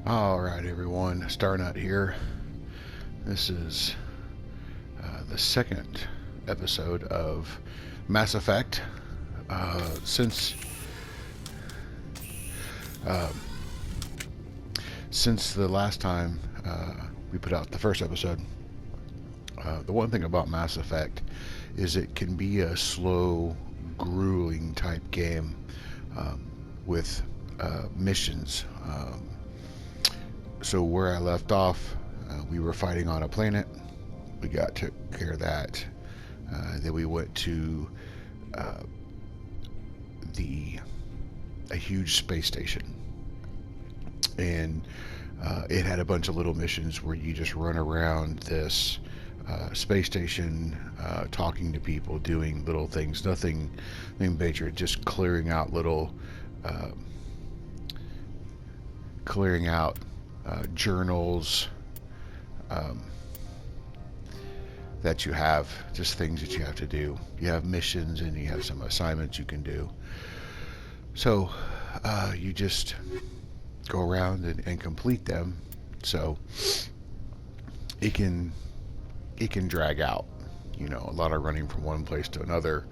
Alright, everyone, Starnut here. This is the second episode of Mass Effect. Since uh, since the last time we put out the first episode, the one thing about Mass Effect is it can be a slow, grueling type game with missions. So where I left off, we were fighting on a planet. We took care of that. Then we went to uh, a huge space station, and it had a bunch of little missions where you just run around this space station, talking to people, doing little things, nothing major, just uh, clearing out journals um, that you have, just things that you have to do. You have missions and you have some assignments you can do. So you just go around and complete them. So it can drag out, a lot of running from one place to another.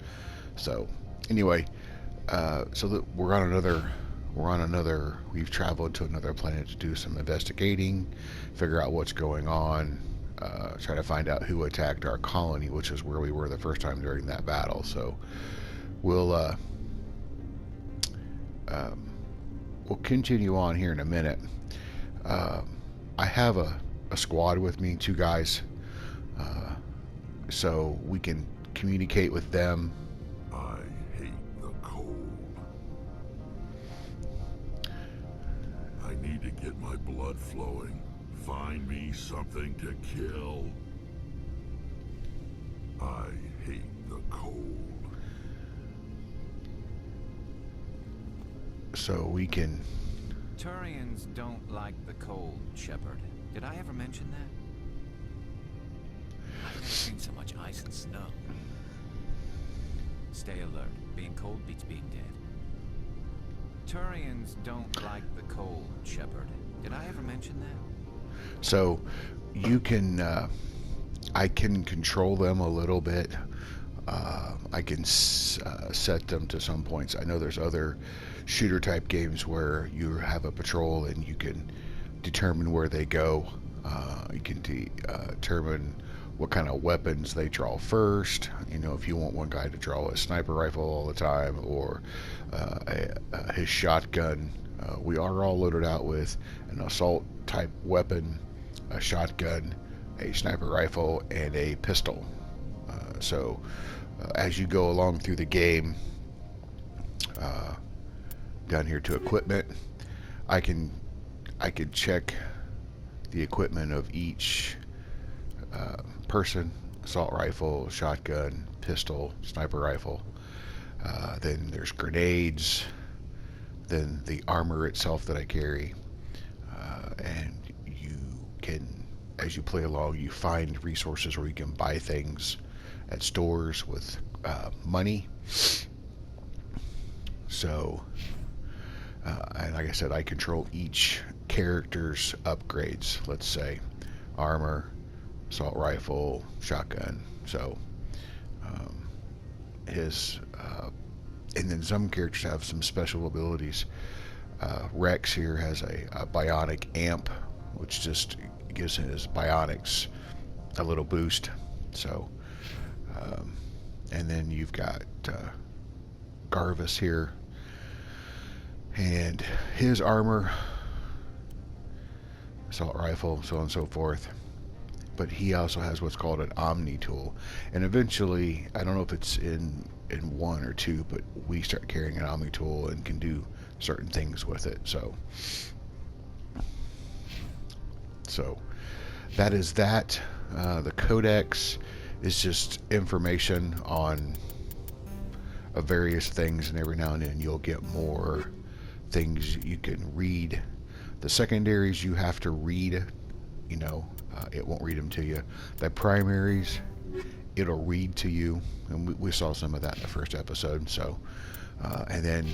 So anyway, we've traveled to another planet to do some investigating, figure out what's going on, try to find out who attacked our colony, which is where we were the first time during that battle. So we'll um, we'll continue on here in a minute. I have a squad with me, two guys, so we can communicate with them. I hate the cold. I need to get my blood flowing. Find me something to kill. I hate the cold. So we can. Turians don't like the cold, Shepard. Did I ever mention that? I've never seen so much ice and snow. Stay alert. Being cold beats being dead. Turians don't like the cold, Shepard. Did I ever mention that? So you can. I can control them a little bit. I can set them to some points. I know there's other shooter type games where you have a patrol and you can determine where they go. You can determine what kind of weapons they draw first. If you want one guy to draw a sniper rifle all the time, or his shotgun. We are all loaded out with an assault type weapon, a shotgun, a sniper rifle, and a pistol. So as you go along through the game, down here to equipment, I can check the equipment of each person: assault rifle, shotgun, pistol, sniper rifle. Then there's grenades, then the armor itself that I carry, and you can, as you play along, you find resources where you can buy things at stores with money. So, and like I said, I control each character's upgrades. Let's say armor, assault rifle, shotgun. So and then some characters have some special abilities. Rex here has a bionic amp, which just gives his bionics a little boost. So, and then you've got Garvis here, and his armor, assault rifle, so on and so forth. But he also has what's called an Omni tool, and eventually, I don't know if it's in 1 or 2, but we start carrying an Omni tool and can do certain things with it. So that is that. The codex is just information on various things, and every now and then you'll get more things you can read. The secondaries you have to read, it won't read them to you. The primaries, it'll read to you, and we saw some of that in the first episode. So and then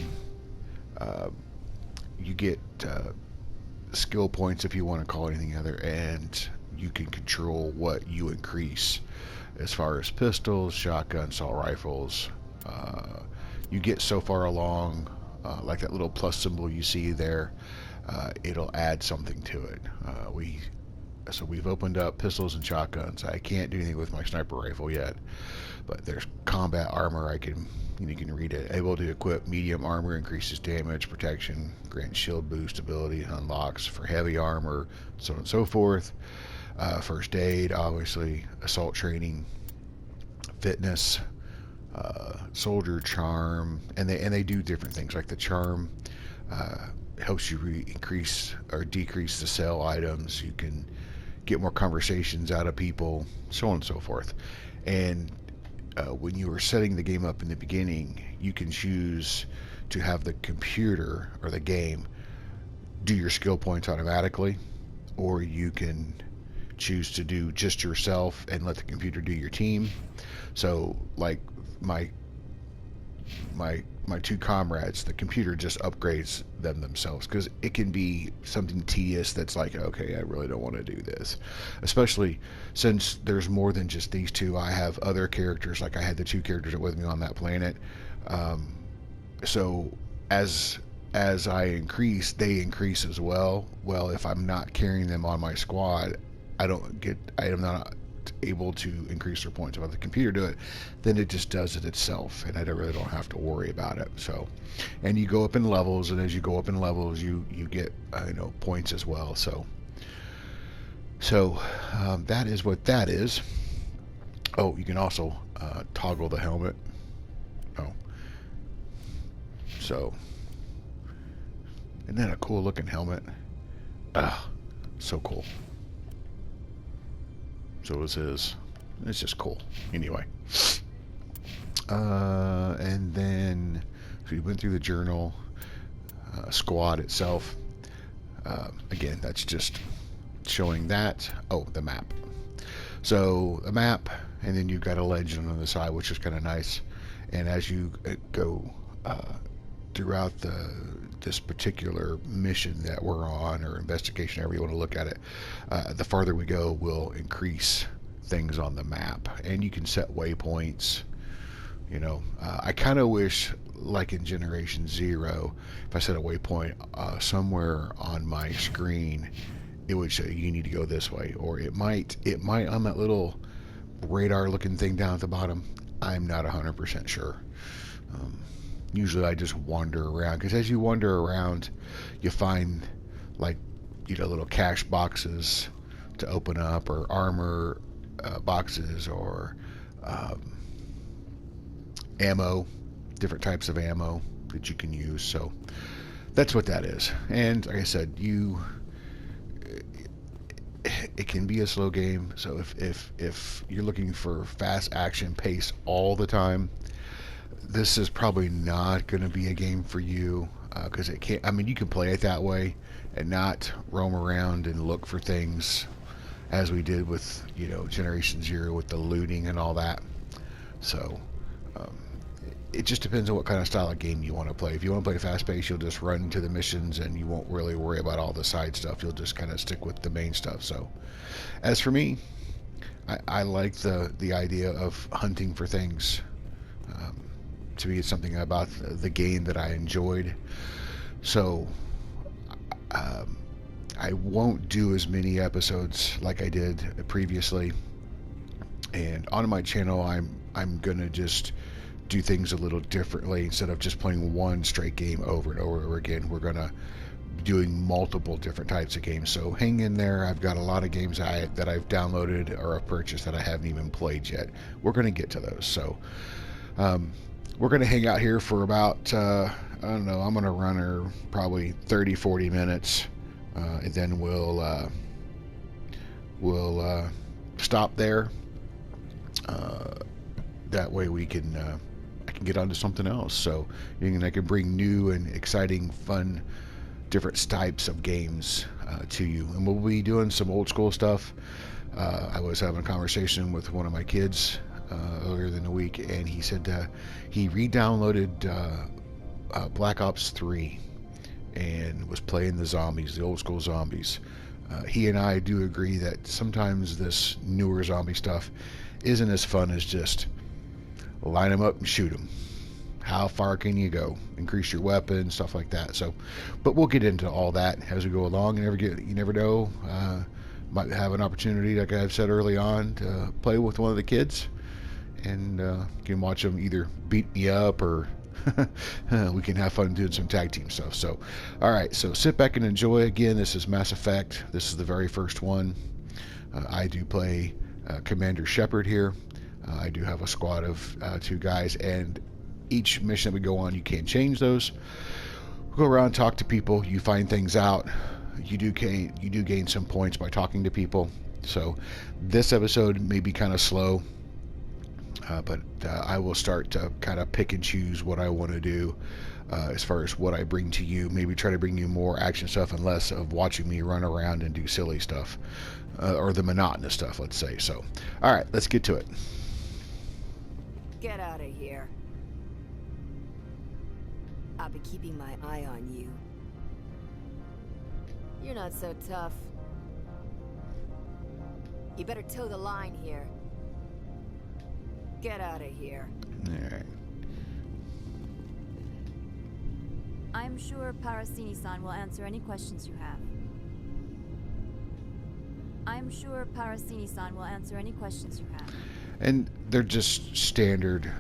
you get skill points, if you want to call it anything other, and you can control what you increase as far as pistols, shotguns, assault rifles. You get so far along, like that little plus symbol you see there, it'll add something to it. So we've opened up pistols and shotguns. I can't do anything with my sniper rifle yet, but there's combat armor. You can read it. Able to equip medium armor, increases damage, protection, grants shield boost ability, unlocks for heavy armor, so on and so forth. First aid, obviously, assault training, fitness, soldier charm, and they do different things. Like the charm helps you increase or decrease the sell items. You can get more conversations out of people, so on and so forth. And when you were setting the game up in the beginning, you can choose to have the computer or the game do your skill points automatically, or you can choose to do just yourself and let the computer do your team. So like my two comrades, the computer just upgrades them themselves, because it can be something tedious that's like, okay, I really don't want to do this, especially since there's more than just these two. I have other characters, like I had the two characters that were with me on that planet. So as I increase, they increase as well. Well, if I'm not carrying them on my squad, I am not able to increase their points. If the computer do it, then it just does it itself, and I really don't have to worry about it. So, and you go up in levels, and as you go up in levels, you get points as well. So that is what that is. Oh, you can also toggle the helmet. Oh, so isn't that a cool looking helmet? So cool. So is his. It's just cool. Anyway. And then so we went through the journal, squad itself. Again, that's just showing that. Oh, the map. So a map, and then you've got a legend on the side, which is kind of nice. And as you go throughout this particular mission that we're on, or investigation, however you want to look at it, the farther we go will increase things on the map, and you can set waypoints. I kind of wish, like in Generation Zero, if I set a waypoint somewhere on my screen, it would say you need to go this way, or it might on that little radar looking thing down at the bottom. I'm not 100% sure. Usually I just wander around, because as you wander around, you find like little cache boxes to open up, or armor boxes, or ammo, different types of ammo that you can use. So that's what that is. And like I said, it can be a slow game. So if you're looking for fast action pace all the time, this is probably not going to be a game for you, because it can't. I mean, you can play it that way and not roam around and look for things as we did with Generation Zero with the looting and all that. So it just depends on what kind of style of game you want to play. If you want to play fast paced, you'll just run to the missions and you won't really worry about all the side stuff. You'll just kind of stick with the main stuff. So as for me, I like the idea of hunting for things. To me, it's something about the game that I enjoyed. So I won't do as many episodes like I did previously. And on my channel, I'm gonna just do things a little differently. Instead of just playing one straight game over and over again, we're gonna be doing multiple different types of games. So hang in there. I've got a lot of games that I've downloaded or have purchased that I haven't even played yet. We're gonna get to those. So we're going to hang out here for about, I don't know, I'm going to run her probably 30-40 minutes, and then we'll stop there. That way I can get on to something else. So I can bring new and exciting, fun, different types of games to you. And we'll be doing some old school stuff. I was having a conversation with one of my kids earlier in the week, and he said he re-downloaded Black Ops 3, and was playing the zombies, the old school zombies. He and I do agree that sometimes this newer zombie stuff isn't as fun as just line them up and shoot them. How far can you go? Increase your weapon, stuff like that. So, but we'll get into all that as we go along. You never know. Might have an opportunity, like I've said early on, to play with one of the kids, and you can watch them either beat me up or we can have fun doing some tag team stuff. So, all right. So sit back and enjoy. Again, this is Mass Effect. This is the very first one. I do play Commander Shepard here. I do have a squad of 2 guys, and each mission that we go on, you can't change those. Go around, talk to people, you find things out. You do gain some points by talking to people. So this episode may be kind of slow, but I will start to kind of pick and choose what I want to do as far as what I bring to you. Maybe try to bring you more action stuff and less of watching me run around and do silly stuff, or the monotonous stuff, let's say. So, all right, let's get to it. Get out of here. I'll be keeping my eye on you. You're not so tough. You better toe the line here. Get out of here. All right. I'm sure Parasini-san will answer any questions you have. I'm sure Parasini-san will answer any questions you have. And they're just standard.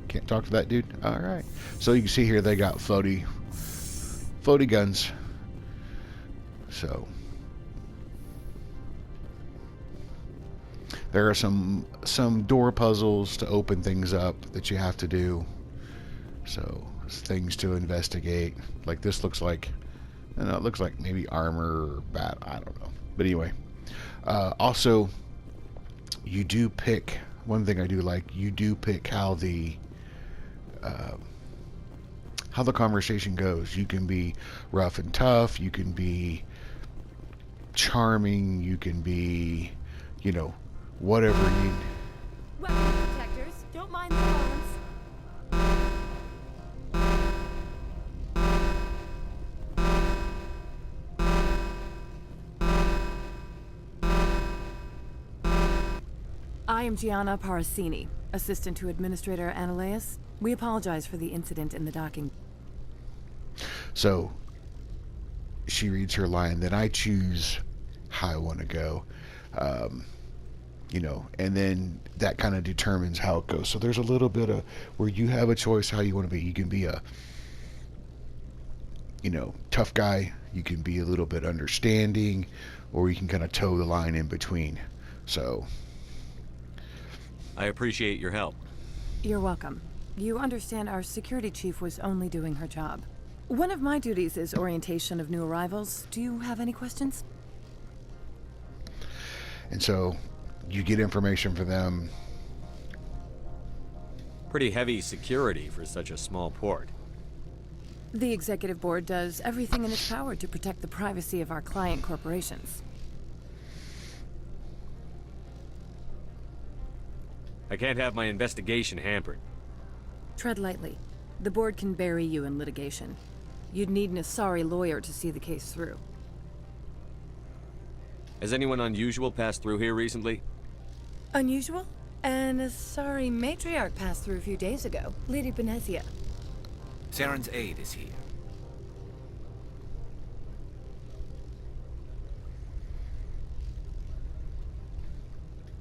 Can't talk to that dude. All right. So you can see here they got floaty guns. So there are some door puzzles to open things up that you have to do. So things to investigate. Like this looks like, it looks like maybe armor or bat. I don't know. But anyway, also you do pick. One thing I do like, you do pick how the conversation goes. You can be rough and tough. You can be charming. You can be, whatever you. Weapon protectors, don't mind the alarms. I am Gianna Parasini, assistant to Administrator Ananias. We apologize for the incident in the docking. So she reads her line, then I choose how I want to go, and then that kind of determines how it goes. So there's a little bit of where you have a choice how you want to be. You can be a, tough guy. You can be a little bit understanding, or you can kind of toe the line in between. So I appreciate your help. You're welcome. You understand our security chief was only doing her job. One of my duties is orientation of new arrivals. Do you have any questions? And so you get information for them. Pretty heavy security for such a small port. The executive board does everything in its power to protect the privacy of our client corporations. I can't have my investigation hampered. Tread lightly. The board can bury you in litigation. You'd need an Asari lawyer to see the case through. Has anyone unusual passed through here recently? Unusual? An Asari matriarch passed through a few days ago. Lady Benezia. Saren's aide is here.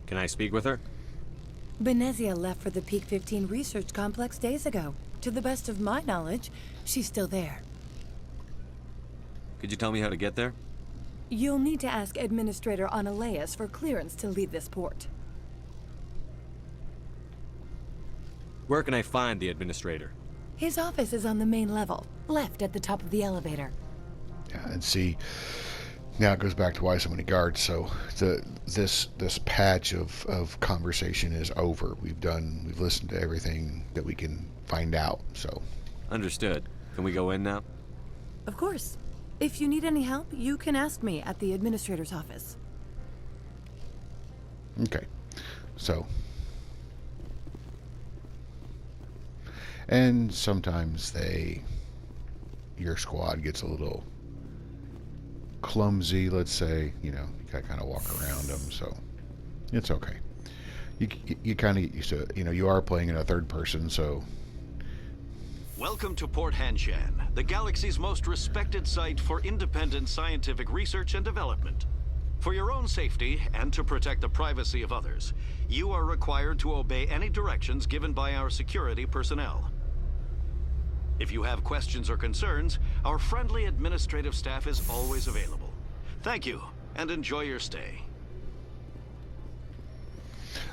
Can I speak with her? Benezia left for the Peak 15 research complex days ago. To the best of my knowledge, she's still there. Could you tell me how to get there? You'll need to ask Administrator Ananias for clearance to leave this port. Where can I find the administrator? His office is on the main level, left at the top of the elevator. Yeah, and see, now it goes back to why so many guards. So this patch of conversation is over. We've listened to everything that we can find out. So Understood. Can we go in now? Of course. If you need any help, you can ask me at the administrator's office. okay, so. And sometimes they your squad gets a little clumsy, let's say, you gotta kind of walk around them, so it's okay. You kind of get used to it. You are playing in a third person, so. Welcome to Port Hanshan, the galaxy's most respected site for independent scientific research and development. For your own safety and to protect the privacy of others, you are required to obey any directions given by our security personnel. If you have questions or concerns, our friendly administrative staff is always available. Thank you, and enjoy your stay.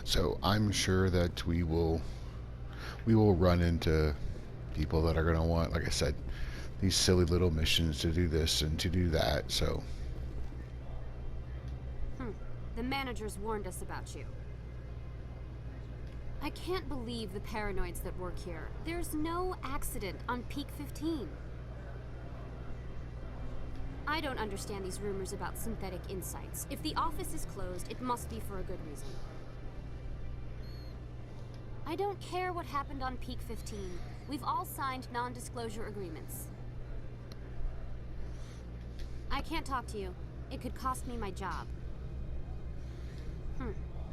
So I'm sure that we will run into people that are going to want, like I said, these silly little missions to do this and to do that, so. The managers warned us about you. I can't believe the paranoids that work here. There's no accident on Peak 15. I don't understand these rumors about synthetic insights. If the office is closed, it must be for a good reason. I don't care what happened on Peak 15. We've all signed non-disclosure agreements. I can't talk to you. It could cost me my job.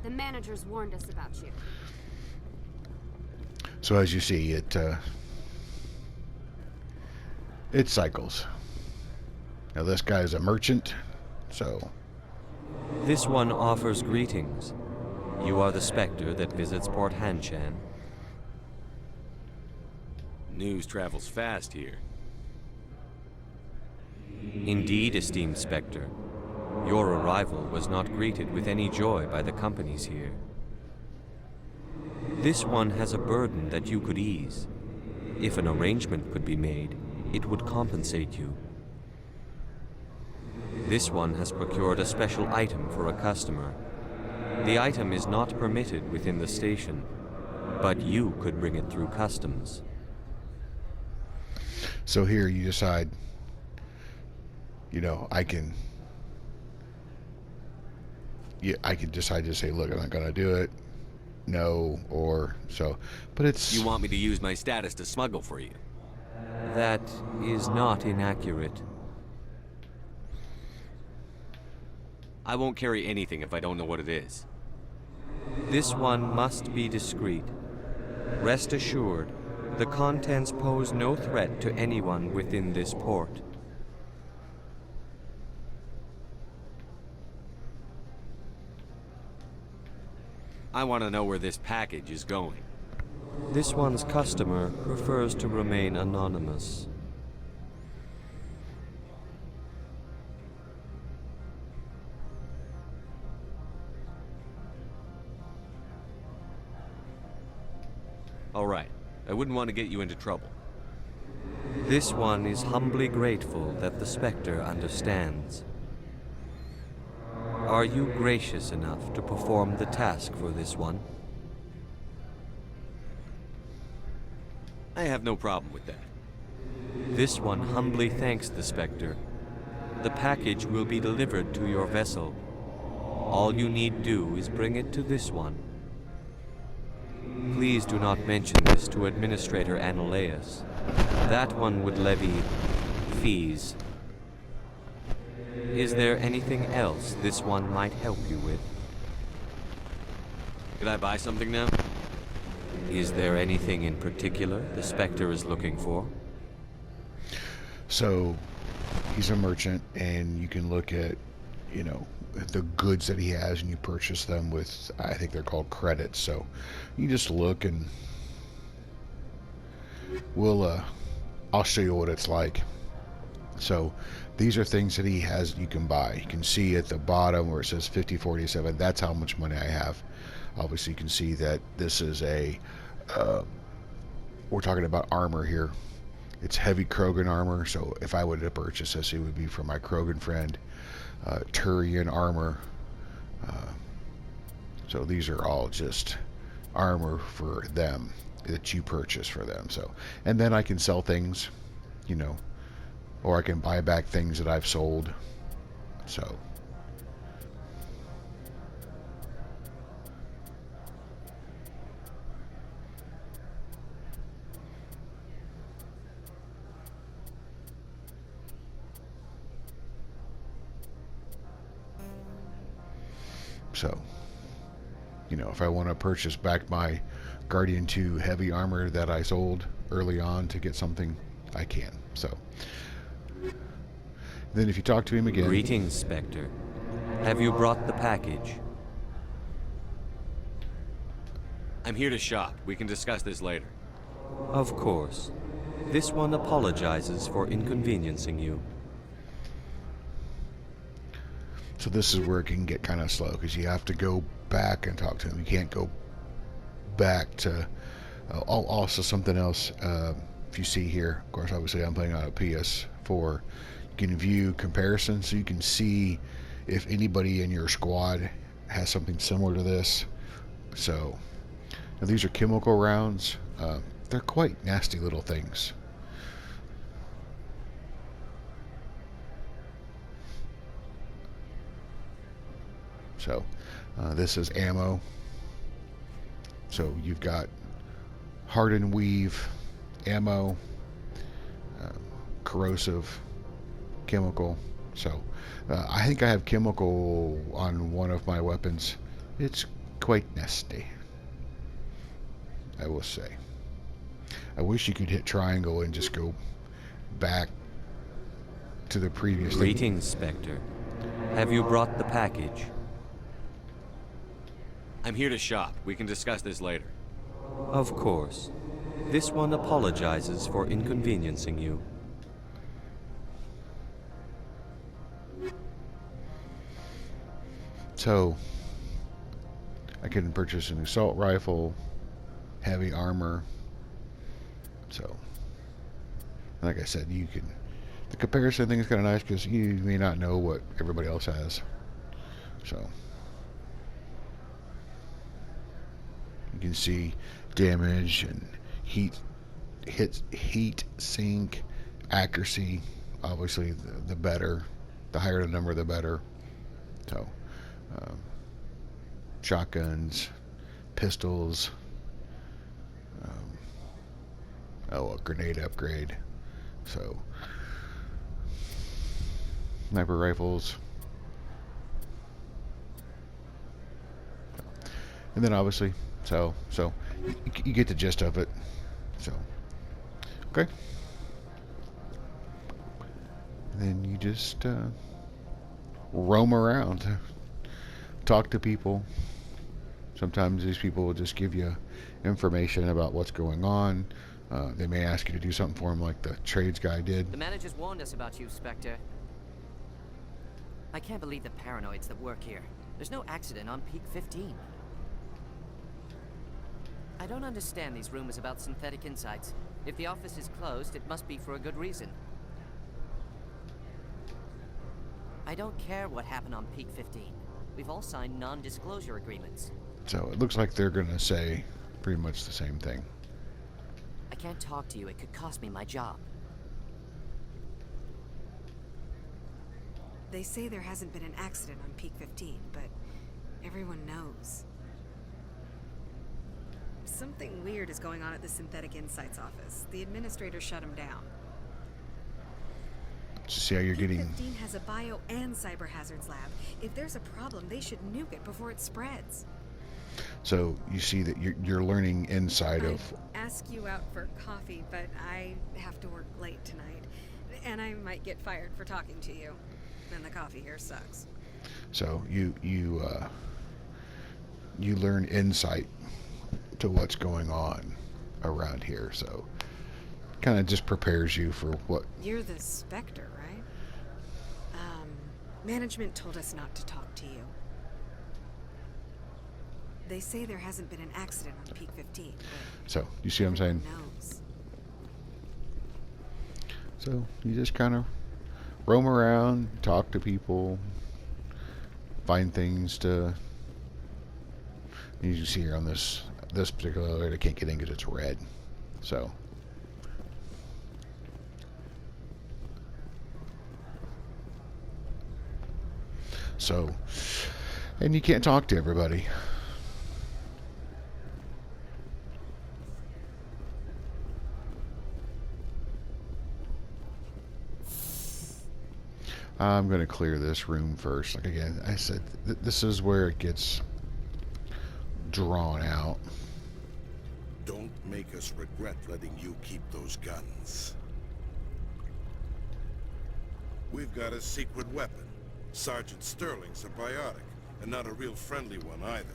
The managers warned us about you. So as you see, it cycles. Now this guy's a merchant, so. This one offers greetings. You are the Spectre that visits Port Hanshan. News travels fast here. Indeed, esteemed Spectre. Your arrival was not greeted with any joy by the companies here. This one has a burden that you could ease. If an arrangement could be made, it would compensate you. This one has procured a special item for a customer. The item is not permitted within the station, but you could bring it through customs. So here you decide, I can decide to say, look, I'm not going to do it. No, or so. But it's... You want me to use my status to smuggle for you? That is not inaccurate. I won't carry anything if I don't know what it is. This one must be discreet. Rest assured, the contents pose no threat to anyone within this port. I want to know where this package is going. This one's customer prefers to remain anonymous. All right. I wouldn't want to get you into trouble. This one is humbly grateful that the Spectre understands. Are you gracious enough to perform the task for this one? I have no problem with that. This one humbly thanks the Spectre. The package will be delivered to your vessel. All you need do is bring it to this one. Please do not mention this to Administrator Annaleus. That one would levy fees. Is there anything else this one might help you with? Could I buy something now? Is there anything in particular the Spectre is looking for? So, he's a merchant, and you can look at, the goods that he has, and you purchase them with, I think they're called credits. So, you just look, and I'll show you what it's like. So, these are things that he has you can buy. You can see at the bottom where it says 5047, that's how much money I have. Obviously, you can see that this is we're talking about armor here. It's heavy Krogan armor, so if I were to purchase this, it would be for my Krogan friend. Turian armor. So these are all just armor for them that you purchase for them. So, and then I can sell things, or I can buy back things that I've sold. So. So, if I want to purchase back my Guardian 2 heavy armor that I sold early on to get something, I can. So, then if you talk to him again... Greetings, Spectre. Have you brought the package? I'm here to shop. We can discuss this later. Of course. This one apologizes for inconveniencing you. So this is where it can get kind of slow, because you have to go back and talk to him. You can't go back to... also, something else, if you see here, of course, obviously I'm playing on a PS4, you can view comparison, so you can see if anybody in your squad has something similar to this. So, now these are chemical rounds. They're quite nasty little things. So, this is ammo. So you've got hardened weave, ammo, corrosive, chemical. So I think I have chemical on one of my weapons. It's quite nasty, I will say. I wish you could hit triangle and just go back to the previous thing. Greetings, Spectre. Have you brought the package? I'm here to shop. We can discuss this later. Of course. This one apologizes for inconveniencing you. So, I can purchase an assault rifle, heavy armor. So, like I said, you can... The comparison thing is kind of nice because you may not know what everybody else has. So, you can see damage and heat sink, accuracy. Obviously, the better. The higher the number, the better. So, shotguns, pistols. A grenade upgrade. So, sniper rifles. And then obviously, so you get the gist of it. So, okay. And then you just roam around, talk to people. Sometimes these people will just give you information about what's going on. They may ask you to do something for them like the trades guy did. The managers warned us about you, Spectre. I can't believe the paranoids that work here. There's no accident on Peak 15. I don't understand these rumors about synthetic insights. If the office is closed, it must be for a good reason. I don't care what happened on Peak 15. We've all signed non-disclosure agreements. So it looks like they're going to say pretty much the same thing. I can't talk to you. It could cost me my job. They say there hasn't been an accident on Peak 15, but everyone knows. Something weird is going on at the Synthetic Insights office. The administrator shut him down. To see how you're Peak getting... 15 has a bio and cyber hazards lab. If there's a problem, they should nuke it before it spreads. So you see that you're learning inside of... I'd ask you out for coffee, but I have to work late tonight. And I might get fired for talking to you. And the coffee here sucks. So you learn insight to what's going on around here. So kind of just prepares you for what... You're the Spectre, right? Management told us not to talk to you. They say there hasn't been an accident on Peak 15. So, you see what I'm saying? Knows. So, you just kind of roam around, talk to people, find things to... You see here on this particular elevator, I can't get in because it's red. So... So, and you can't talk to everybody. I'm going to clear this room first. Like again, I said, this is where it gets drawn out. Don't make us regret letting you keep those guns. We've got a secret weapon. Sergeant Sterling's a biotic, and not a real friendly one either.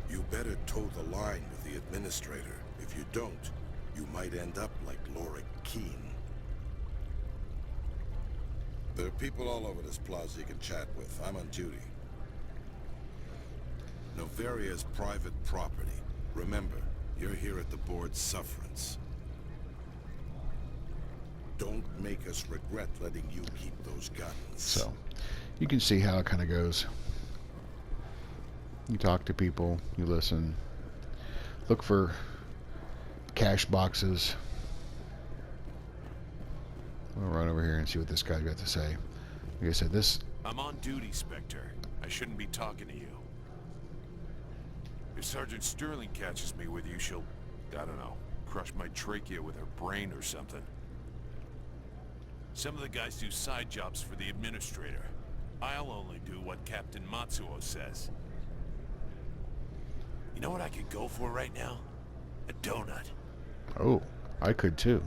You better toe the line with the Administrator. If you don't, you might end up like Lorik Keene. There are people all over this plaza you can chat with. I'm on duty. Novaria's private property. Remember, you're here at the board's sufferance. Don't make us regret letting you keep those guns. So, you can see how it kind of goes. You talk to people, you listen, look for cash boxes. We'll run over here and see what this guy's got to say. Like I said, this... I'm on duty, Spectre. I shouldn't be talking to you. If Sergeant Sterling catches me with you, she'll, I don't know, crush my trachea with her brain or something. Some of the guys do side jobs for the Administrator. I'll only do what Captain Matsuo says. You know what I could go for right now? A donut. Oh, I could too.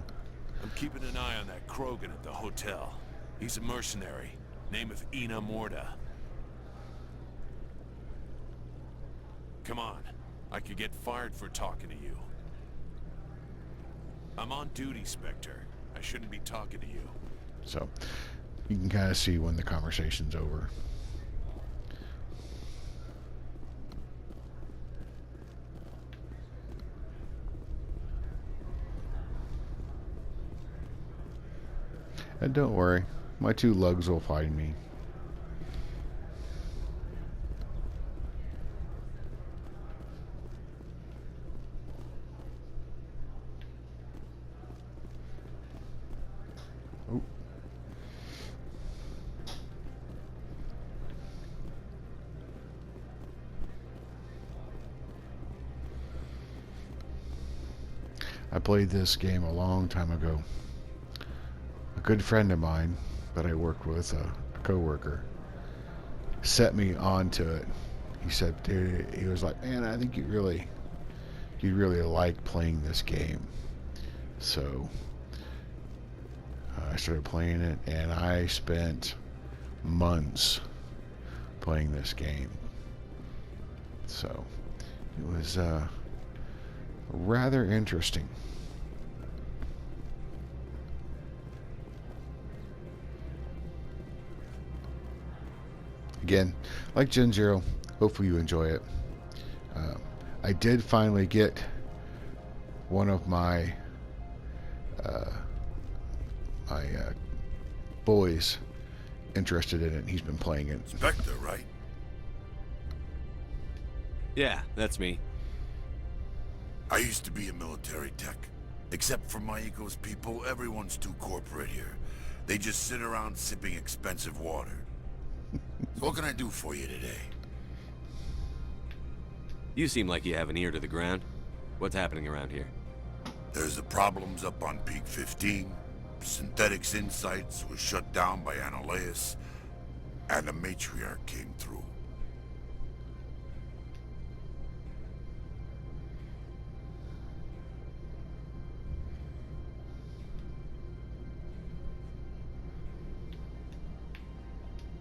I'm keeping an eye on that Krogan at the hotel. He's a mercenary. Name of Ina Morda. Come on. I could get fired for talking to you. I'm on duty, Spectre. I shouldn't be talking to you. So, you can kind of see when the conversation's over. And don't worry, my two lugs will find me. Oh. I played this game a long time ago. A good friend of mine that I worked with, a co-worker, set me onto it. He said, dude, he was like, man, I think you'd really like playing this game. So I started playing it, and I spent months playing this game. So it was rather interesting. Again, like Gen Zero, hopefully you enjoy it. I did finally get one of my boys interested in it. He's been playing it. Spectre, right? Yeah, that's me. I used to be a military tech. Except for Maiko's people, everyone's too corporate here. They just sit around sipping expensive water. So what can I do for you today? You seem like you have an ear to the ground. What's happening around here? There's the problems up on Peak 15. Synthetics Insights was shut down by Annaleus. And a matriarch came through.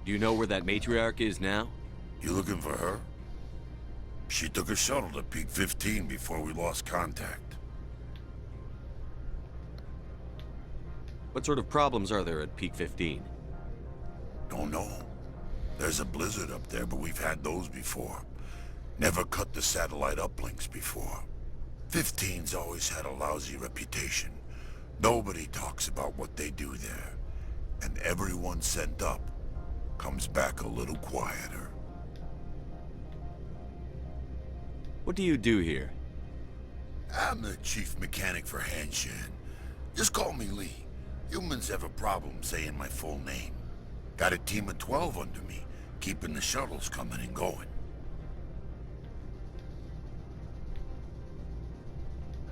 Do you know where that matriarch is now? You looking for her? She took a shuttle to Peak 15 before we lost contact. What sort of problems are there at Peak 15? Don't know. There's a blizzard up there, but we've had those before. Never cut the satellite uplinks before. 15's always had a lousy reputation. Nobody talks about what they do there. And everyone sent up comes back a little quieter. What do you do here? I'm the chief mechanic for Hanshan. Just call me Lee. Humans have a problem saying my full name. Got a team of 12 under me, keeping the shuttles coming and going.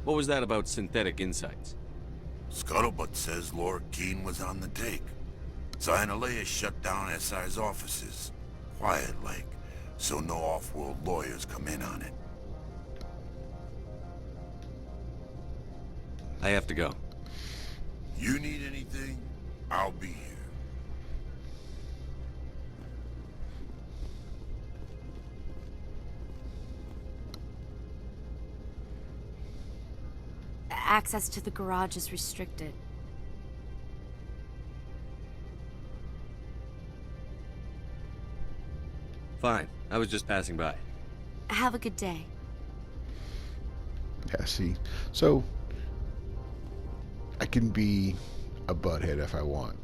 What was that about synthetic insights? Scuttlebutt says Lord Keene was on the take. Sinalea shut down SI's offices. Quiet like, so no off-world lawyers come in on it. I have to go. You need anything? I'll be here. Access to the garage is restricted. Fine. I was just passing by. Have a good day. Yeah, see. So, I can be a butthead if I want.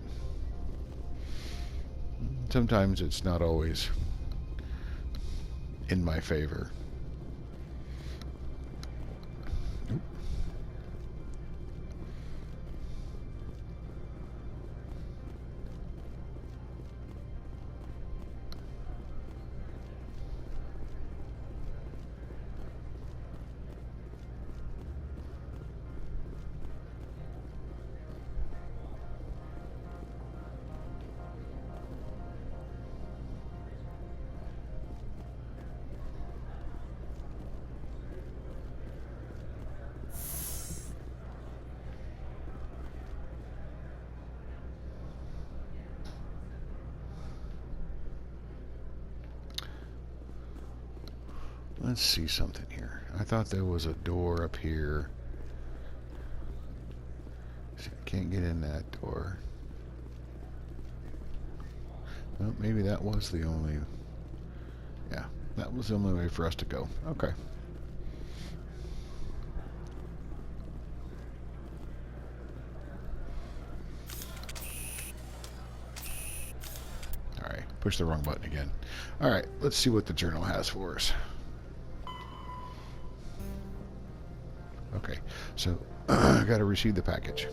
Sometimes it's not always in my favor. Let's see something here. I thought there was a door up here. I can't get in that door. Well, maybe that was the only... Yeah, that was the only way for us to go. Okay. Alright, push the wrong button again. Alright, let's see what the journal has for us. Okay, so I got to receive the package.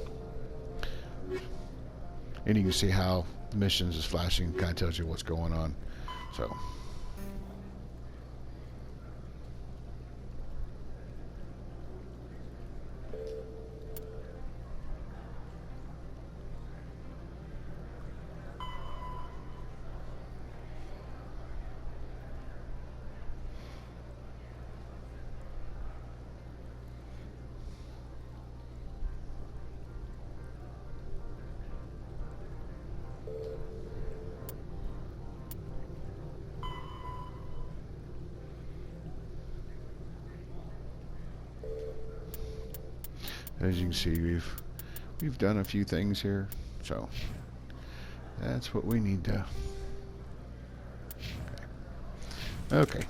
And you can see how missions is flashing, kind of tells you what's going on. So, as you can see, we've done a few things here, so that's what we need to. Okay.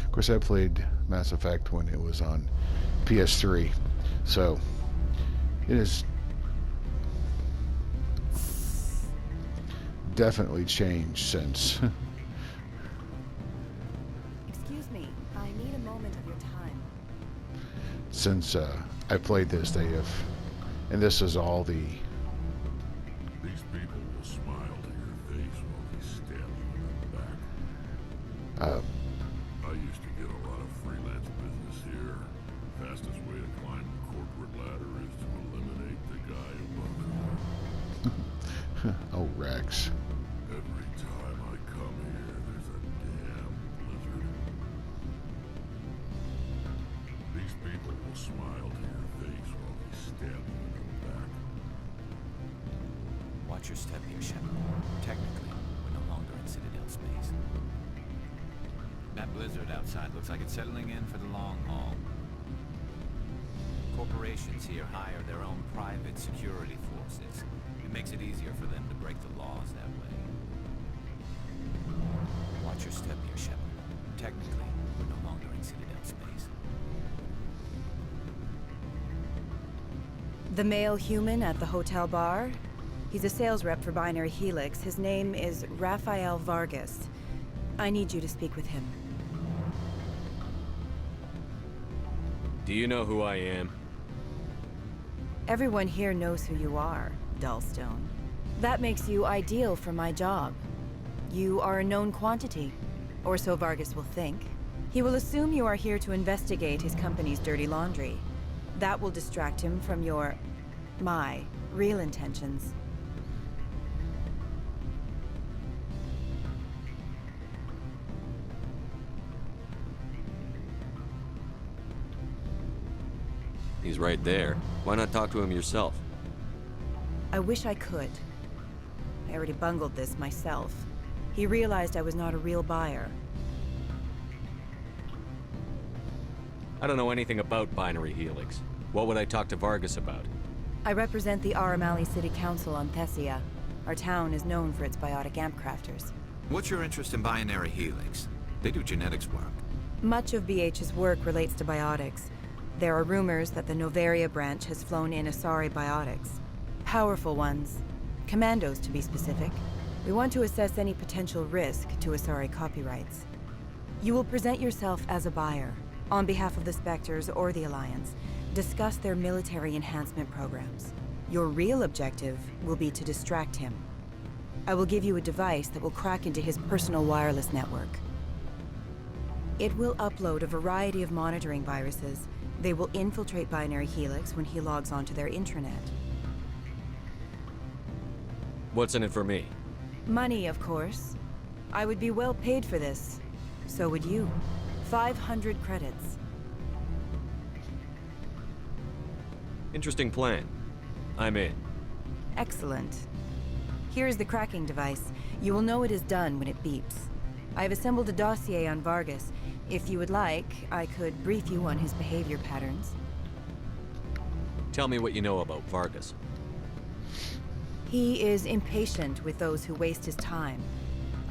Of course, I played Mass Effect when it was on PS3, so it has definitely changed since. Excuse me, I need a moment of your time. Since I played this, they have, and this is all the. These people will smile to your face while they stab you in the back. I used to get a lot of freelance business here. Fastest way to climb the corporate ladder is to eliminate the guy above you. Oh, Rex. Every time I come here, there's a damn blizzard. These people will smile to your face while they stab you in the back. Watch your step here, Shepard. Technically, we're no longer in Citadel space. That blizzard outside looks like it's settling in for the long haul. Corporations here hire their own private security forces. It makes it easier for them to break the laws that way. Watch your step here, Shepard. Technically, we're no longer in Citadel space. The male human at the hotel bar? He's a sales rep for Binary Helix. His name is Rafael Vargas. I need you to speak with him. Do you know who I am? Everyone here knows who you are, Dullstone. That makes you ideal for my job. You are a known quantity, or so Vargas will think. He will assume you are here to investigate his company's dirty laundry. That will distract him from my real intentions. He's right there. Why not talk to him yourself? I wish I could. I already bungled this myself. He realized I was not a real buyer. I don't know anything about Binary Helix. What would I talk to Vargas about? I represent the Aramali City Council on Thessia. Our town is known for its biotic amp crafters. What's your interest in Binary Helix? They do genetics work. Much of BH's work relates to biotics. There are rumors that the Novaria branch has flown in Asari biotics. Powerful ones. Commandos, to be specific. We want to assess any potential risk to Asari copyrights. You will present yourself as a buyer, on behalf of the Spectres or the Alliance. Discuss their military enhancement programs. Your real objective will be to distract him. I will give you a device that will crack into his personal wireless network. It will upload a variety of monitoring viruses. They will infiltrate Binary Helix when he logs onto their intranet. What's in it for me? Money, of course. I would be well paid for this. So would you. 500 credits. Interesting plan. I'm in. Excellent. Here is the cracking device. You will know it is done when it beeps. I have assembled a dossier on Vargas. If you would like, I could brief you on his behavior patterns. Tell me what you know about Vargas. He is impatient with those who waste his time.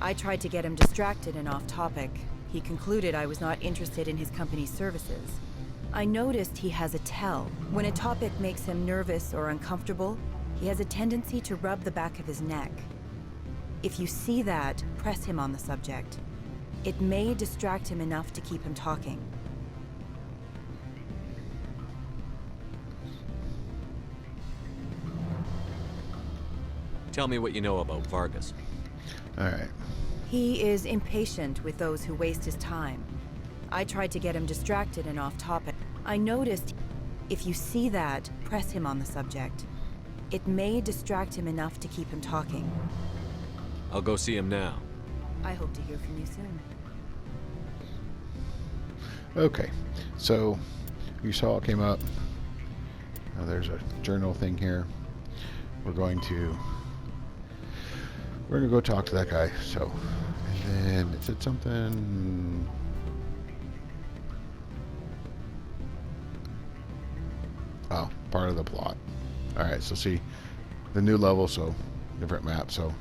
I tried to get him distracted and off topic. He concluded I was not interested in his company's services. I noticed he has a tell. When a topic makes him nervous or uncomfortable, he has a tendency to rub the back of his neck. If you see that, press him on the subject. It may distract him enough to keep him talking. Tell me what you know about Vargas. All right. He is impatient with those who waste his time. I tried to get him distracted and off topic. I noticed if you see that, press him on the subject. It may distract him enough to keep him talking. I'll go see him now. I hope to hear from you soon. Okay, so you saw it came up. Now there's a journal thing here. We're going to go talk to that guy. So, and then it said something. Oh, part of the plot. All right, so see the new level, so different map. So.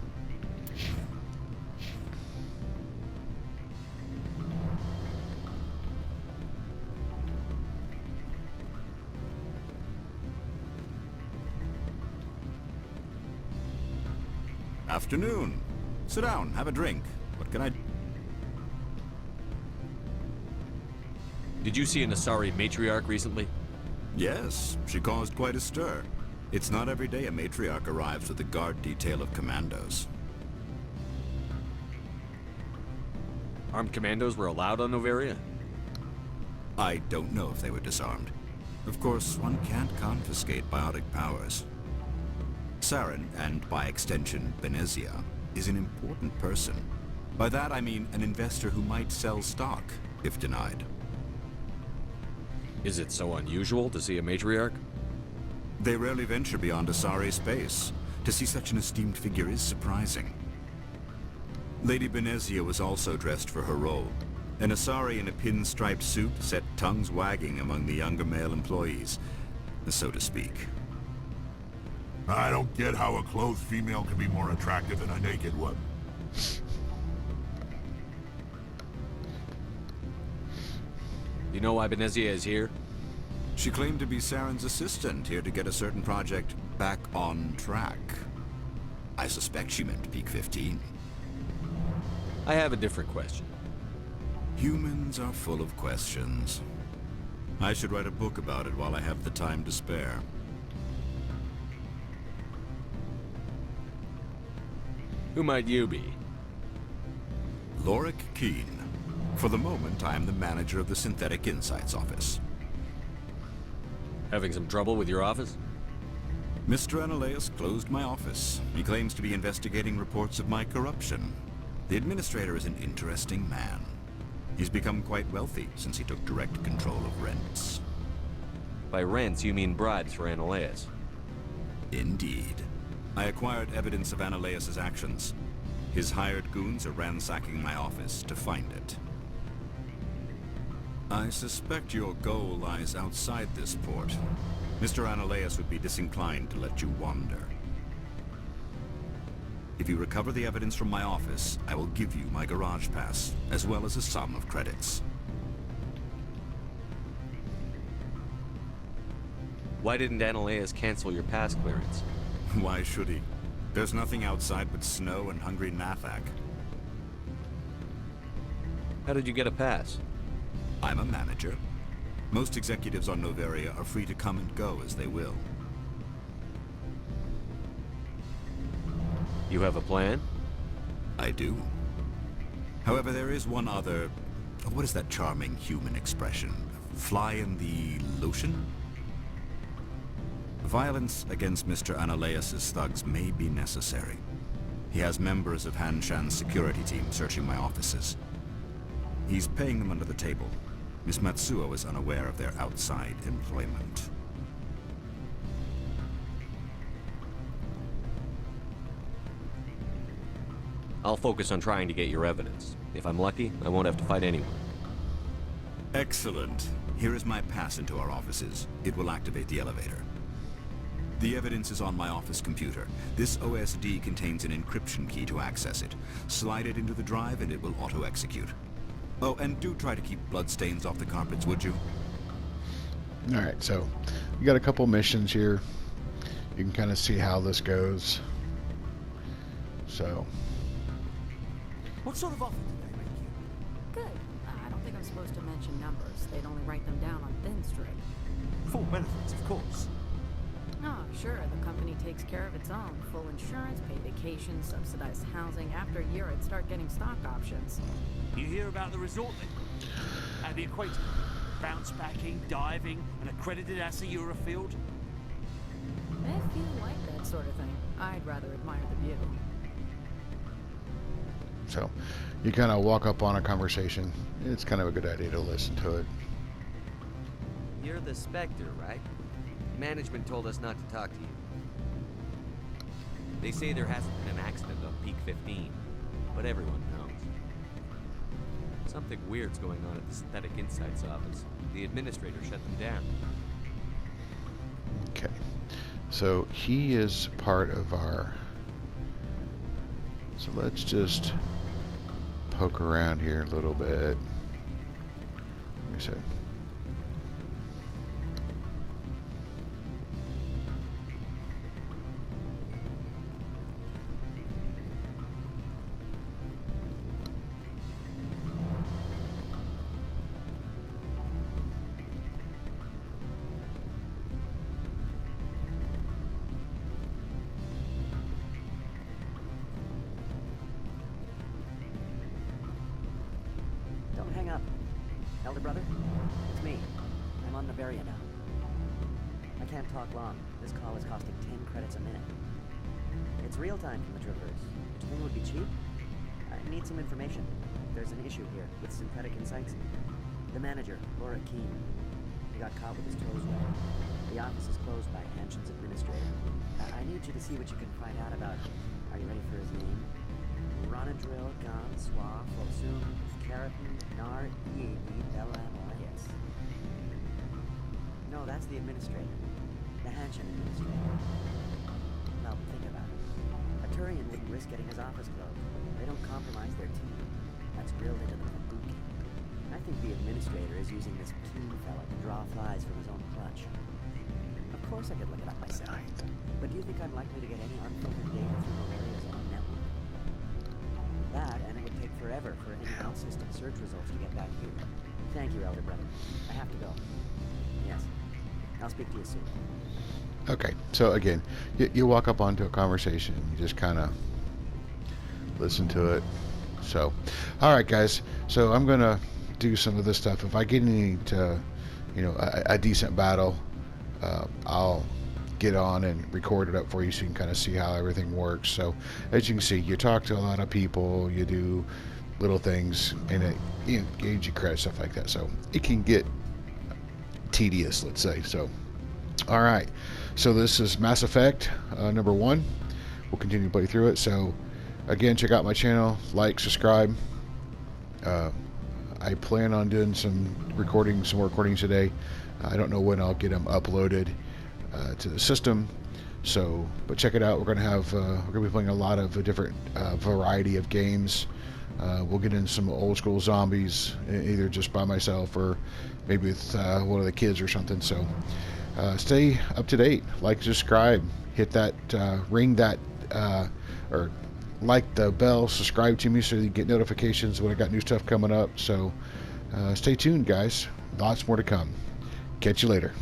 Afternoon. Sit down, have a drink. What can I... Did you see an Asari matriarch recently? Yes, she caused quite a stir. It's not every day a matriarch arrives with a guard detail of commandos. Armed commandos were allowed on Novaria? I don't know if they were disarmed. Of course, one can't confiscate biotic powers. Saren, and by extension, Benezia, is an important person. By that I mean an investor who might sell stock, if denied. Is it so unusual to see a matriarch? They rarely venture beyond Asari space. To see such an esteemed figure is surprising. Lady Benezia was also dressed for her role. An Asari in a pinstriped suit set tongues wagging among the younger male employees, so to speak. I don't get how a clothed female can be more attractive than a naked one. You know why Benezia is here? She claimed to be Saren's assistant, here to get a certain project back on track. I suspect she meant Peak 15. I have a different question. Humans are full of questions. I should write a book about it while I have the time to spare. Who might you be? Lorik Keene. For the moment, I am the manager of the Synthetic Insights office. Having some trouble with your office? Mr. Ananias closed my office. He claims to be investigating reports of my corruption. The administrator is an interesting man. He's become quite wealthy since he took direct control of rents. By rents, you mean bribes for Ananias? Indeed. I acquired evidence of Ananias' actions. His hired goons are ransacking my office to find it. I suspect your goal lies outside this port. Mr. Ananias would be disinclined to let you wander. If you recover the evidence from my office, I will give you my garage pass, as well as a sum of credits. Why didn't Ananias cancel your pass clearance? Why should he? There's nothing outside but snow and hungry Nathak. How did you get a pass? I'm a manager. Most executives on Noveria are free to come and go as they will. You have a plan? I do. However, there is one other... What is that charming human expression? Fly in the lotion? Violence against Mr. Ananias' thugs may be necessary. He has members of Hanshan's security team searching my offices. He's paying them under the table. Miss Matsuo is unaware of their outside employment. I'll focus on trying to get your evidence. If I'm lucky, I won't have to fight anyone. Excellent. Here is my pass into our offices. It will activate the elevator. The evidence is on my office computer. This OSD contains an encryption key to access it. Slide it into the drive and it will auto-execute. Oh, and do try to keep bloodstains off the carpets, would you? Alright, so we got a couple missions here. You can kind of see how this goes. So... What sort of offer did they make you? Good. I don't think I'm supposed to mention numbers. They'd only write them down on thin string. Full benefits, of course. Oh, sure. The company takes care of its own. Full insurance, paid vacation, subsidized housing. After a year, I'd start getting stock options. You hear about the resort then? And the equator? Bounce backing, diving, an accredited ASA Eurofield? If you like that sort of thing, I'd rather admire the view. So, you kind of walk up on a conversation. It's kind of a good idea to listen to it. You're the Spectre, right? Management told us not to talk to you. They say there hasn't been an accident on Peak 15, but everyone knows. Something weird's going on at the Synthetic Insights office. The administrator shut them down. Okay. So, he is part of our... So let's just poke around here a little bit. Let me see. Don't hang up. Elder brother, it's me. I'm on Noveria now. I can't talk long. This call is costing 10 credits a minute. It's real time from the Traverse. Do you think it would be cheap? I need some information. There's an issue here with Synthetic Insights. The manager, Lorik Keene, he got caught with his toes wet. The office is closed by Hanshan's administrator. I need you to see what you can find out about him. Are you ready for his name? Ronadril Gan Swa Fosum Keratin Nar Eab Yes. No, that's the administrator. The Hanshan administrator. Now, think about it. A Turian wouldn't risk getting his office closed. They don't compromise their team. That's drilled into them from boot camp. I think the administrator is using this Keene fella to draw flies from his own clutch. Of course I could look it up myself. But do you think I'm likely to get any unfiltered data through Noveria's own network? That, and it would take forever for any out-system search results to get back here. Thank you, Elder Brother. I have to go. Yes. I'll speak to you soon. Okay, so again, you walk up onto a conversation. You just kind of listen to it. So, all right, guys. So I'm gonna do some of this stuff. If I get into, a decent battle, I'll get on and record it up for you so you can kind of see how everything works. So as you can see, you talk to a lot of people, you do little things, and it gives you credit, stuff like that. So it can get tedious, let's say. So, all right. So this is Mass Effect number 1. We'll continue to play through it. So again, check out my channel, like, subscribe. I plan on doing some more recordings today. I don't know when I'll get them uploaded to the system. So, but check it out. We're gonna be playing a lot of different variety of games. We'll get into some old school zombies, either just by myself or maybe with one of the kids or something. So stay up to date. Like, subscribe, hit that ring that or like the bell, subscribe to me so you get notifications when I got new stuff coming up. So stay tuned, guys. Lots more to come. Catch you later.